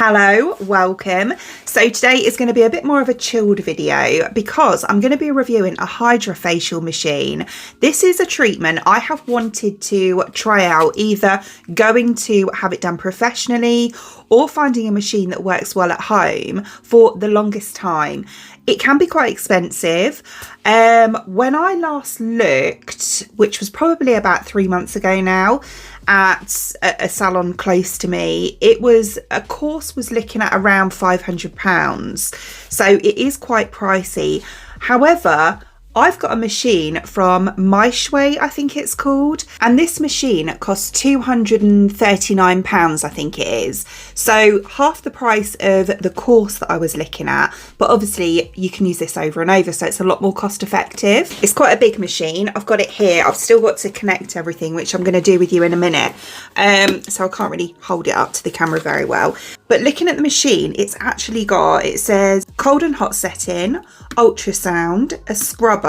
Hello, welcome. So today is going to be a bit more of a chilled video because I'm going to be reviewing a hydra facial machine. This is a treatment I have wanted to try out, either going to have it done professionally or finding a machine that works well at home for the longest time. It can be quite expensive. When I last looked, which was probably about 3 months ago now, at a salon close to me, a course was looking at around £500. So it is quite pricey. However, I've got a machine from Mychway, I think it's called, and this machine costs £239, I think it is. So half the price of the course that I was looking at, but obviously you can use this over and over, so it's a lot more cost effective. It's quite a big machine. I've got it here. I've still got to connect everything, which I'm going to do with you in a minute. So I can't really hold it up to the camera very well. But looking at the machine, it says cold and hot setting, ultrasound, a scrubber.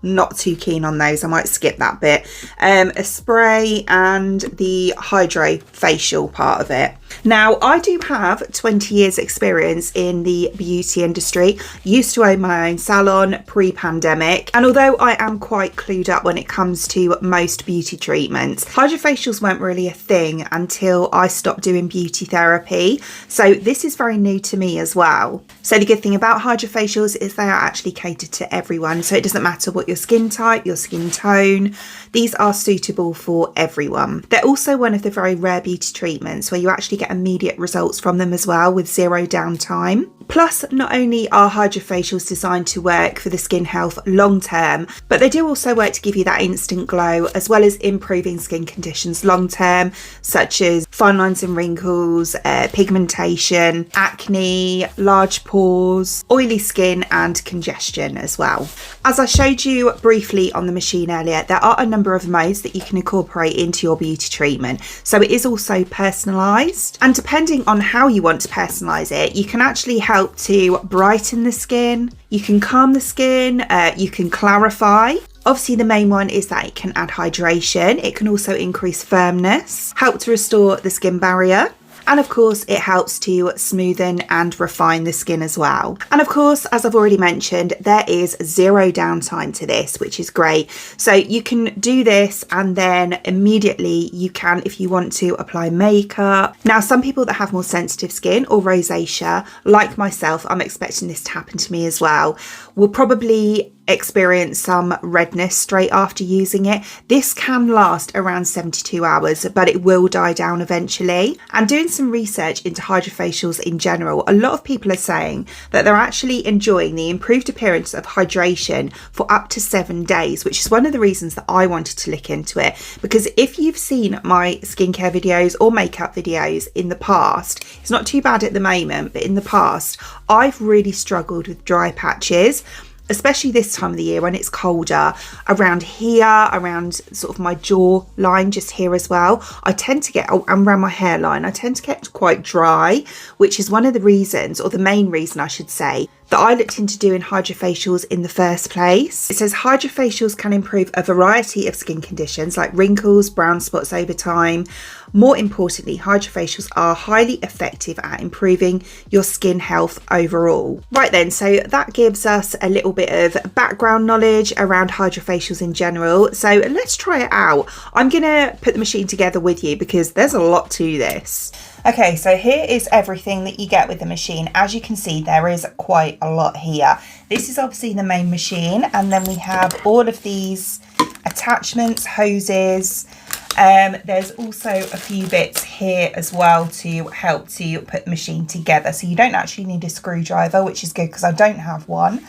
Not too keen on those, I might skip that bit. A spray and the hydra facial part of it. Now, I do have 20 years experience in the beauty industry. Used to own my own salon pre-pandemic, and although I am quite clued up when it comes to most beauty treatments, hydrofacials weren't really a thing until I stopped doing beauty therapy. So this is very new to me as well. So the good thing about hydrofacials is they are actually catered to everyone. So it doesn't matter what your skin type, your skin tone, these are suitable for everyone. They're also one of the very rare beauty treatments where you actually get immediate results from them as well, with zero downtime. Plus, not only are hydrofacials designed to work for the skin health long term, but they do also work to give you that instant glow, as well as improving skin conditions long term, such as fine lines and wrinkles, pigmentation, acne, large pores, oily skin and congestion as well. As I showed you briefly on the machine earlier, there are a number of modes that you can incorporate into your beauty treatment. So it is also personalised, and depending on how you want to personalise it, you can actually help to brighten the skin, you can calm the skin, you can clarify. Obviously, the main one is that it can add hydration. It can also increase firmness, help to restore the skin barrier. And of course, it helps to smoothen and refine the skin as well. And of course, as I've already mentioned, there is zero downtime to this, which is great. So you can do this and then immediately you can, if you want to, apply makeup. Now, some people that have more sensitive skin or rosacea, like myself, I'm expecting this to happen to me as well, will probably experience some redness straight after using it. This can last around 72 hours, but it will die down eventually. And doing some research into hydrofacials in general, a lot of people are saying that they're actually enjoying the improved appearance of hydration for up to 7 days, which is one of the reasons that I wanted to look into it. Because if you've seen my skincare videos or makeup videos in the past, it's not too bad at the moment, but in the past, I've really struggled with dry patches, especially this time of the year when it's colder, around here, around sort of my jaw line, just here as well. I tend to get, and around my hairline, I tend to get quite dry, which is one of the reasons, or the main reason I should say, that I looked into doing hydrofacials in the first place. It says hydrofacials can improve a variety of skin conditions like wrinkles, brown spots over time. More importantly, hydrofacials are highly effective at improving your skin health overall. Right then, so that gives us a little bit of background knowledge around hydrofacials in general. So let's try it out. I'm gonna put the machine together with you because there's a lot to this. Okay, so here is everything that you get with the machine. As you can see, there is quite a lot here. This is obviously the main machine, and then we have all of these attachments, hoses. There's also a few bits here as well to help to put the machine together. So you don't actually need a screwdriver, which is good because I don't have one.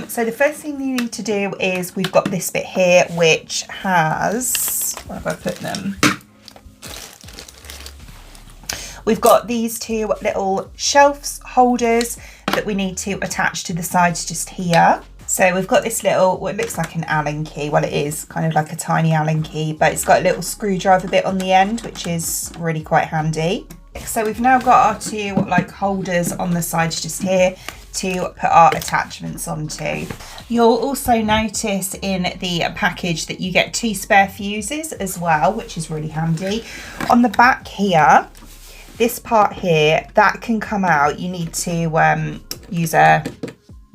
So the first thing you need to do is we've got this bit here, which has, where have I put them? We've got these two little shelves holders that we need to attach to the sides just here. So we've got this little, what looks like an Allen key. Well, it is kind of like a tiny Allen key, but it's got a little screwdriver bit on the end, which is really quite handy. So we've now got our two like holders on the sides just here to put our attachments onto. You'll also notice in the package that you get 2 spare fuses as well, which is really handy. On the back here, this part here, that can come out. You need to use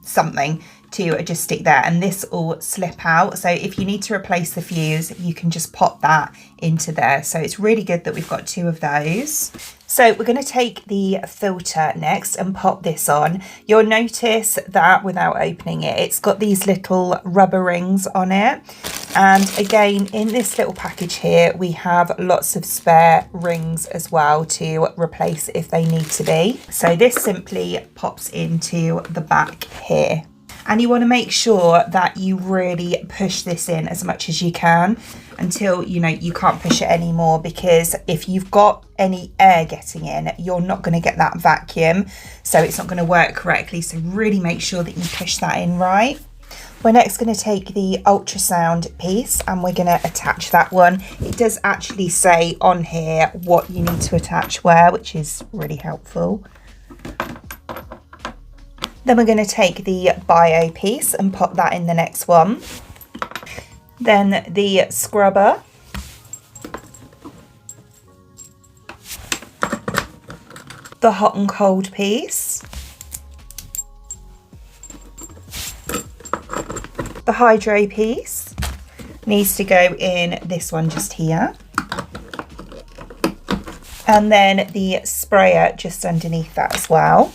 something to just stick there, and this will slip out. So if you need to replace the fuse, you can just pop that into there. So it's really good that we've got 2 of those. So we're going to take the filter next and pop this on. You'll notice that without opening it, it's got these little rubber rings on it. And again, in this little package here, we have lots of spare rings as well to replace if they need to be. So this simply pops into the back here. And you want to make sure that you really push this in as much as you can until you know you can't push it anymore, because if you've got any air getting in, you're not going to get that vacuum, so it's not going to work correctly. So really make sure that you push that in right. We're next going to take the ultrasound piece and we're going to attach that one. It does actually say on here what you need to attach where, which is really helpful. Then we're going to take the bio piece and pop that in the next one. Then the scrubber. The hot and cold piece. The hydro piece needs to go in this one just here. And then the sprayer just underneath that as well.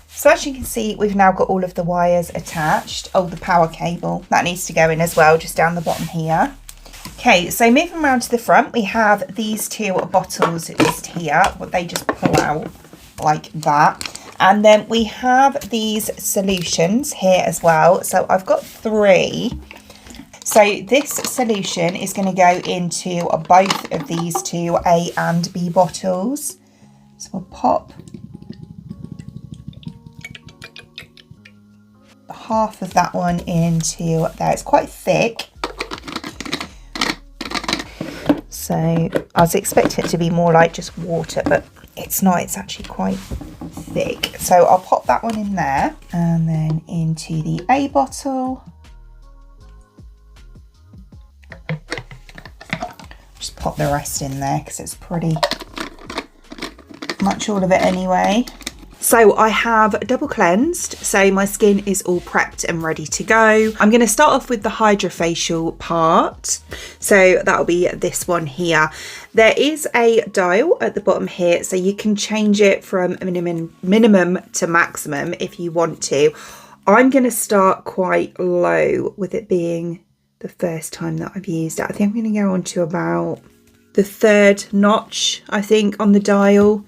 So as you can see, we've now got all of the wires attached. Oh, the power cable, that needs to go in as well, just down the bottom here. Okay, so moving around to the front, we have these 2 bottles just here, but they just pull out like that. And then we have these solutions here as well. So I've got 3. So this solution is going to go into both of these 2 A and B bottles. So we'll pop half of that one into there. It's quite thick, so I was expecting it to be more like just water, but it's not. It's actually quite thick. So I'll pop that one in there and then into the A bottle. Just pop the rest in there because it's pretty much all of it anyway. So I have double cleansed, so my skin is all prepped and ready to go. I'm going to start off with the hydrofacial part. So that'll be this one here. There is a dial at the bottom here, so you can change it from minimum to maximum if you want to. I'm going to start quite low with it being the first time that I've used it. I think I'm going to go on to about the 3rd notch, I think, on the dial.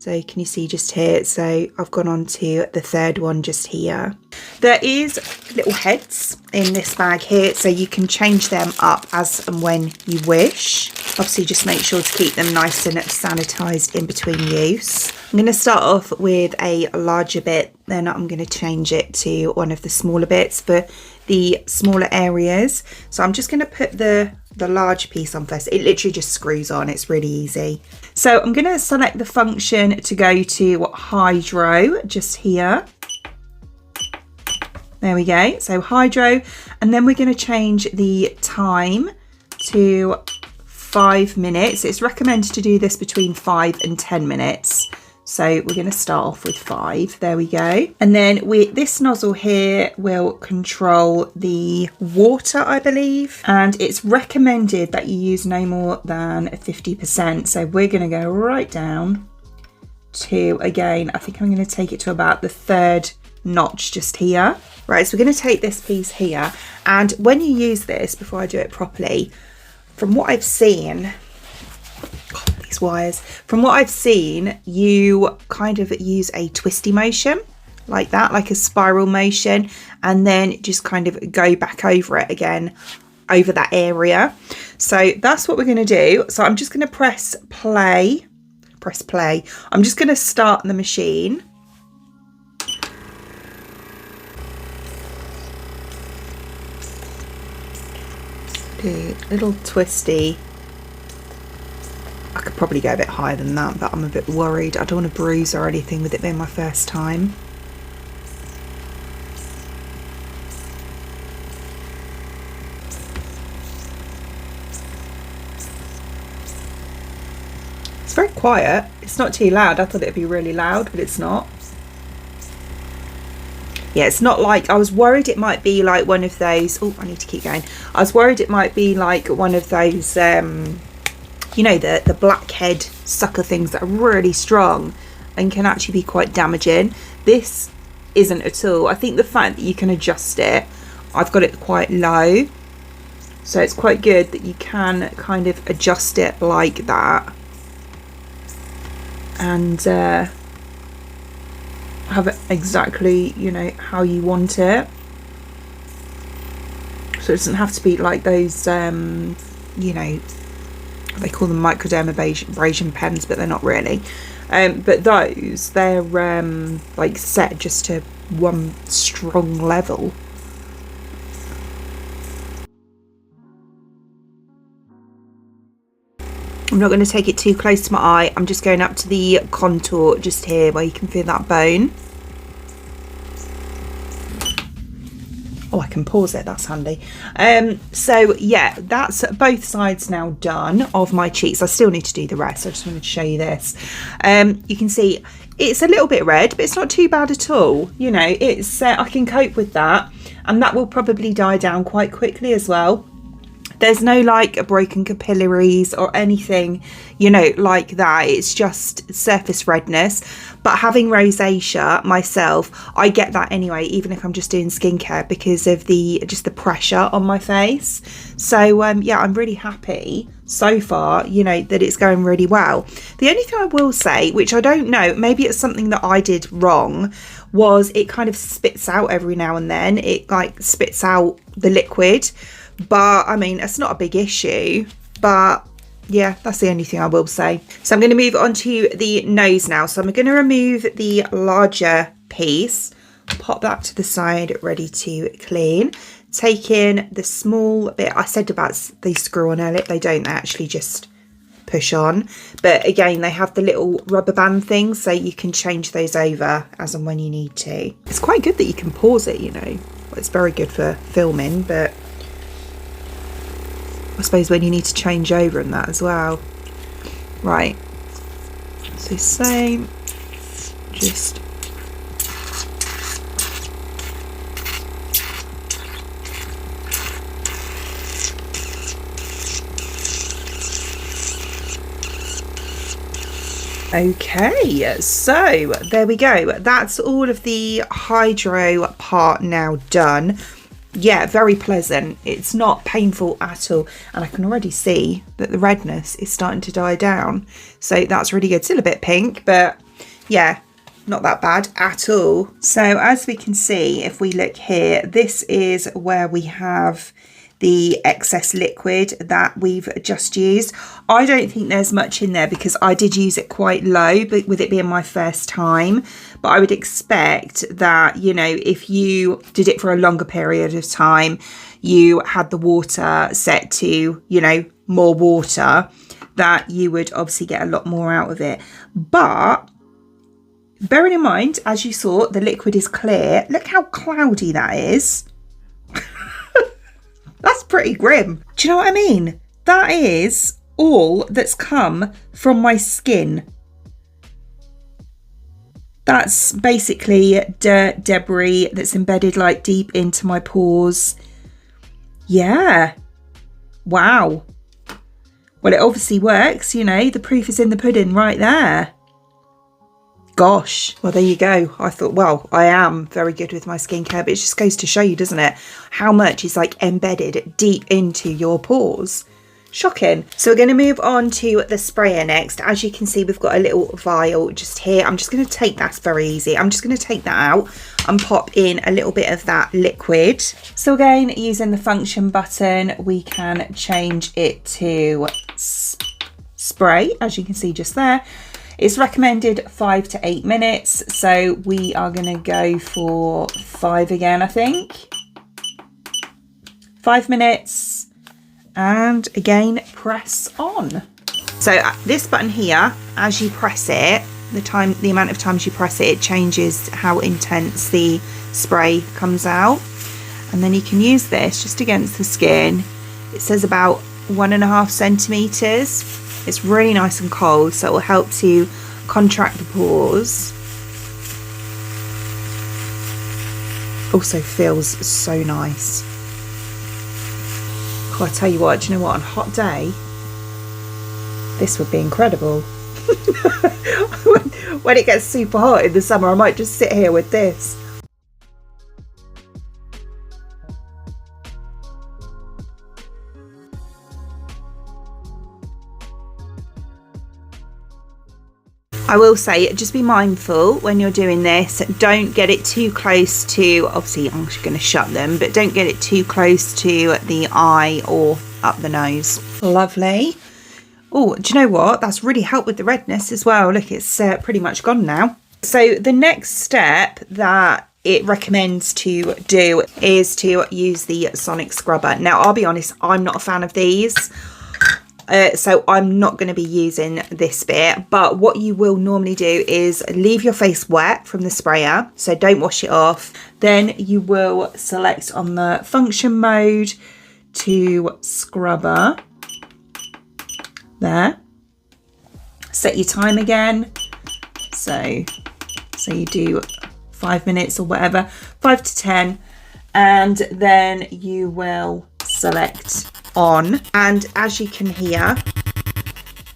So can you see just here? So I've gone on to the 3rd one just here. There is little heads in this bag here, so you can change them up as and when you wish. Obviously just make sure to keep them nice and sanitized in between use. I'm going to start off with a larger bit, then I'm going to change it to one of the smaller bits for the smaller areas. So I'm just going to put the large piece on first. It literally just screws on, it's really easy. So I'm going to select the function to go to hydro just here. There we go, so hydro, and then we're going to change the time to 5 minutes. It's recommended to do this between 5 and 10 minutes. So we're going to start off with 5. There we go. And then this nozzle here will control the water, I believe. And it's recommended that you use no more than 50%. So we're going to go right down to, again, I think I'm going to take it to about the 3rd notch just here. Right, so we're going to take this piece here. And when you use this, before I do it properly, from what I've seen, wires, from what I've seen, you kind of use a twisty motion like that, like a spiral motion, and then just kind of go back over it again, over that area. So that's what we're going to do. So I'm just going to press play. I'm just going to start the machine. Do a little twisty. I could probably go a bit higher than that, but I'm a bit worried. I don't want to bruise or anything with it being my first time. It's very quiet. It's not too loud. I thought it'd be really loud, but it's not. Yeah, it's not like, I was worried it might be like one of those, oh, I need to keep going. I was worried it might be like one of those, you know, the blackhead sucker things that are really strong and can actually be quite damaging. This isn't at all. I think the fact that you can adjust it, I've got it quite low. So it's quite good that you can kind of adjust it like that. And have it exactly, you know, how you want it. So it doesn't have to be like those, you know, they call them microdermabrasion pens, but they're not really. But those, they're like set just to one strong level. I'm not going to take it too close to my eye. I'm just going up to the contour just here where you can feel that bone. Oh, I can pause it, that's handy. So yeah, that's both sides now done of my cheeks. I still need to do the rest. I just wanted to show you this. You can see it's a little bit red, but it's not too bad at all. You know, it's I can cope with that, and that will probably die down quite quickly as well. There's no like broken capillaries or anything, you know, like that. It's just surface redness. But having rosacea myself, I get that anyway, even if I'm just doing skincare, because of the pressure on my face. So yeah, I'm really happy so far, you know, that it's going really well. The only thing I will say, which I don't know, maybe it's something that I did wrong, was it kind of spits out every now and then. It like spits out the liquid. But I mean, it's not a big issue, but yeah, that's the only thing I will say. So I'm going to move on to the nose now. So I'm going to remove the larger piece, pop that to the side, ready to clean. Take in the small bit. I said about the screw on earlier, they don't, they actually just push on. But again, they have the little rubber band things, so you can change those over as and when you need to. It's quite good that you can pause it, you know. Well, it's very good for filming, but I suppose when you need to change over and that as well. Right, so same, just okay, so there we go. That's all of the hydro part now done. Yeah, very pleasant. It's not painful at all, and I can already see that the redness is starting to die down, so that's really good. Still a bit pink, but yeah, not that bad at all. So as we can see, if we look here, this is where we have the excess liquid that we've just used. I don't think there's much in there because I did use it quite low, but with it being my first time. But I would expect that, you know, if you did it for a longer period of time, you had the water set to, you know, more water, that you would obviously get a lot more out of it. But bearing in mind, as you saw, the liquid is clear. Look how cloudy that is. That's pretty grim. Do you know what I mean? That is all that's come from my skin. That's basically dirt, debris that's embedded like deep into my pores. Yeah. Wow. Well, it obviously works, you know, the proof is in the pudding right there. Gosh, well, there you go. I thought, well, I am very good with my skincare, but it just goes to show you, doesn't it, how much is like embedded deep into your pores. Shocking. So we're going to move on to the sprayer next. As you can see, we've got a little vial just here. I'm just going to take, that's very easy. I'm just going to take that out and pop in a little bit of that liquid. So again, using the function button, we can change it to spray, as you can see just there. It's recommended 5 to 8 minutes, so we are going to go for 5 again, I think. 5 minutes, and again, press on. So this button here, as you press it, the amount of times you press it, it changes how intense the spray comes out. And then you can use this just against the skin. It says about 1.5 centimeters. It's really nice and cold, so it will help to contract the pores. Also feels so nice. Oh, I tell you what, do you know what, on a hot day, this would be incredible. When it gets super hot in the summer, I might just sit here with this. I will say, just be mindful when you're doing this, don't get it too close to, obviously I'm just going to shut them, but don't get it too close to the eye or up the nose. Lovely. Oh, do you know what? That's really helped with the redness as well. Look, it's pretty much gone now. So the next step that it recommends to do is to use the sonic scrubber. Now, I'll be honest, I'm not a fan of these. So I'm not going to be using this bit, but what you will normally do is leave your face wet from the sprayer, so don't wash it off. Then you will select on the function mode to scrubber. There. Set your time again. So you do 5 minutes or whatever, 5 to 10, and then you will select on, and as you can hear,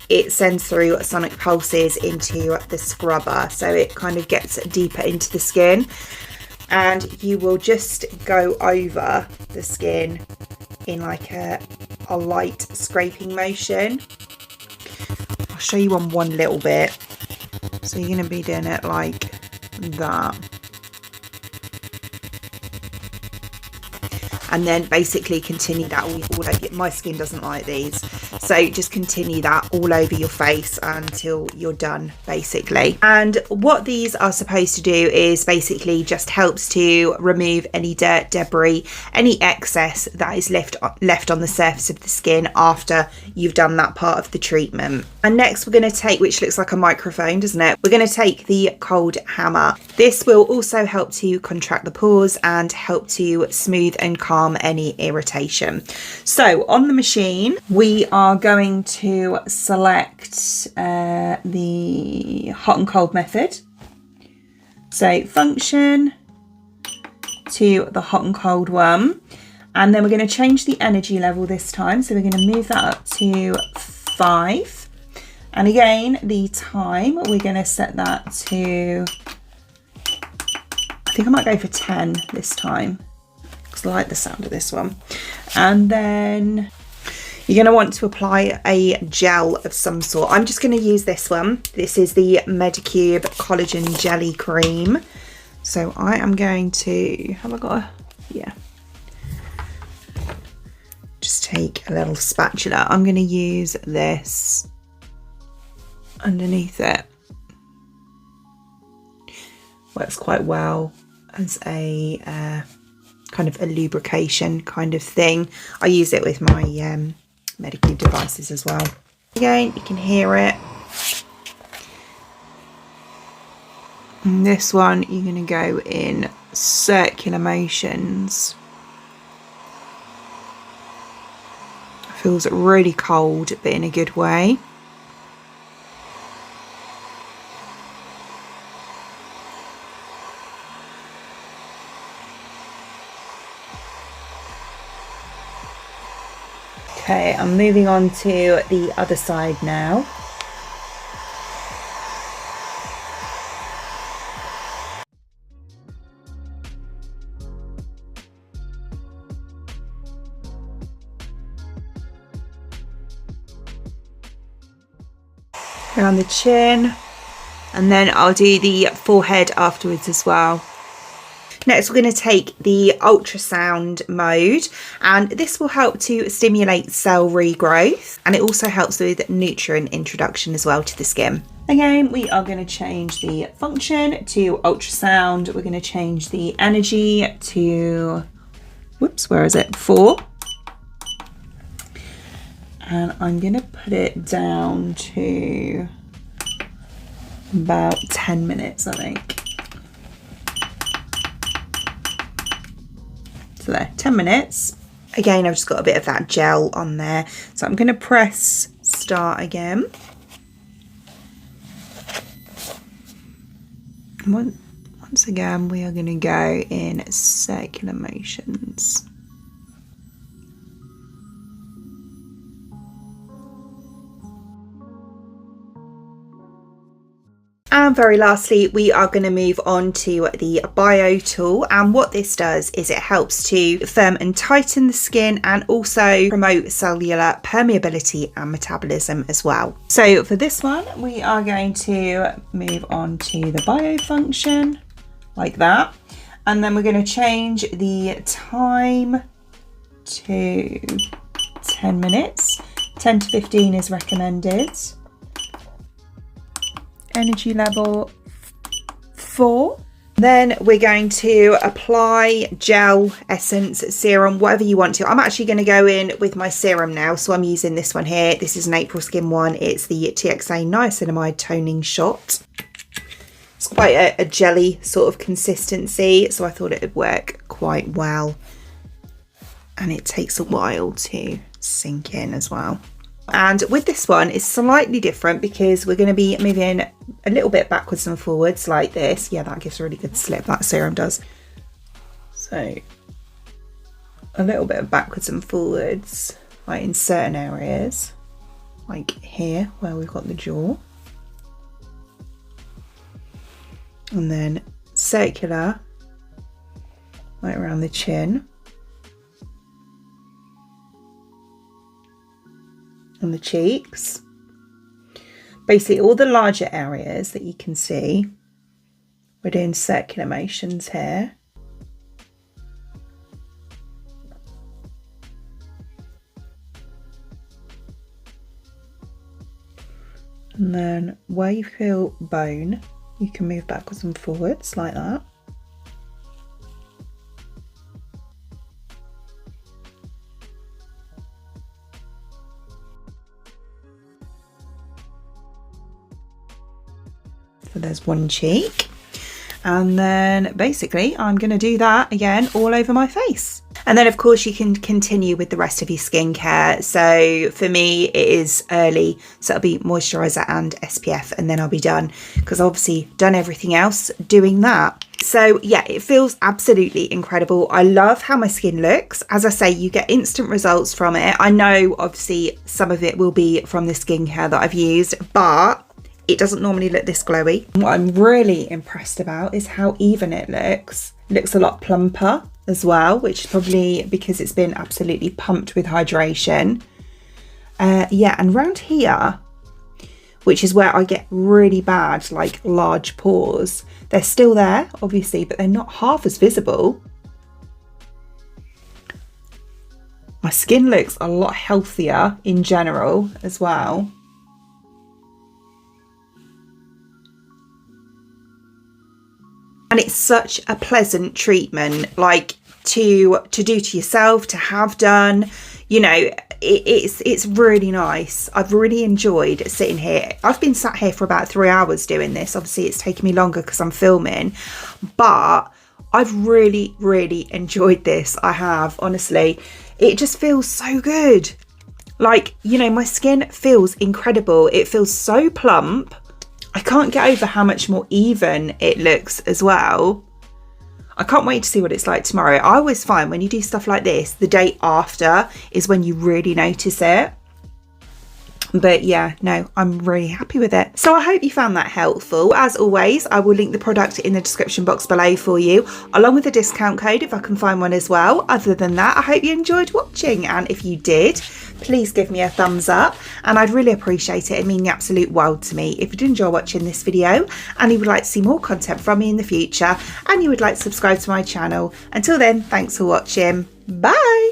it sends through sonic pulses into the scrubber, so it kind of gets deeper into the skin, and you will just go over the skin in like a light scraping motion. I'll show you on one little bit. So you're going to be doing it like that. And then basically continue that all over. My skin doesn't like these, so just continue that all over your face until you're done, basically. And what these are supposed to do is basically just helps to remove any dirt, debris, any excess that is left on the surface of the skin after you've done that part of the treatment. And next we're going to take, which looks like a microphone, doesn't it? We're going to take the cold hammer. This will also help to contract the pores and help to smooth and calm any irritation. So on the machine, we are going to select the hot and cold method. So function to the hot and cold one, and then we're going to change the energy level this time. So we're going to move that up to 5, and again the time we're going to set that to, I think I might go for 10 this time. I like the sound of this one. And then you're going to want to apply a gel of some sort. I'm just going to use this one. This is the Medicube Collagen Jelly Cream. So I am going to, have I got a, yeah. Just take a little spatula. I'm going to use this underneath it. Works quite well as a kind of a lubrication kind of thing. I use it with my Medicube devices as well. Again, you can hear it. And this one, you're going to go in circular motions. It feels really cold, but in a good way. Okay, I'm moving on to the other side now. Around the chin, and then I'll do the forehead afterwards as well. Next, we're going to take the ultrasound mode, and this will help to stimulate cell regrowth, and it also helps with nutrient introduction as well to the skin. Again, we are going to change the function to ultrasound. We're going to change the energy to, whoops, where is it? 4. And I'm going to put it down to about 10 minutes, I think. There, 10 minutes. Again, I've just got a bit of that gel on there, so I'm going to press start again. Once again, we are going to go in circular motions. And very lastly, we are going to move on to the Bio tool, and what this does is it helps to firm and tighten the skin and also promote cellular permeability and metabolism as well. So for this one, we are going to move on to the Bio function like that, and then we're going to change the time to 10 minutes. 10 to 15 is recommended. Energy level 4. Then we're going to apply gel, essence, serum, whatever you want to. I'm actually going to go in with my serum now, so I'm using this one here. This is an April Skin one. It's the TXA Niacinamide Toning Shot. It's quite a jelly sort of consistency, so I thought it would work quite well. And it takes a while to sink in as well. And with this one, it's slightly different because we're going to be moving a little bit backwards and forwards like this. Yeah, that gives a really good slip, that serum does. So a little bit of backwards and forwards, like in certain areas, like here where we've got the jaw. And then circular, like around the chin. On the cheeks, basically all the larger areas that you can see, we're doing circular motions here. And then where you feel bone, you can move backwards and forwards like that. So there's one cheek, and then basically I'm going to do that again all over my face. And then of course you can continue with the rest of your skincare. So for me it is early, so it'll be moisturiser and SPF, and then I'll be done, because obviously done everything else doing that. So yeah, it feels absolutely incredible. I love how my skin looks. As I say, you get instant results from it. I know obviously some of it will be from the skincare that I've used, but it doesn't normally look this glowy. What I'm really impressed about is how even it looks. It looks a lot plumper as well, which is probably because it's been absolutely pumped with hydration. Yeah, and round here, which is where I get really bad, like large pores, they're still there, obviously, but they're not half as visible. My skin looks a lot healthier in general as well. And it's such a pleasant treatment, like to do to yourself, to have done, you know, it's really nice. I've really enjoyed sitting here. I've been sat here for about 3 hours doing this. Obviously it's taken me longer because I'm filming, but I've really, really enjoyed this. I have, honestly. It just feels so good. Like, you know, my skin feels incredible. It feels so plump. I can't get over how much more even it looks as well. I can't wait to see what it's like tomorrow. I always find when you do stuff like this, the day after is when you really notice it. But yeah, no, I'm really happy with it. So I hope you found that helpful. As always, I will link the product in the description box below for you, along with a discount code if I can find one as well. Other than that, I hope you enjoyed watching, and if you did, please give me a thumbs up, and I'd really appreciate it. It'd mean the absolute world to me if you did enjoy watching this video and you would like to see more content from me in the future, and you would like to subscribe to my channel. Until then, thanks for watching. Bye.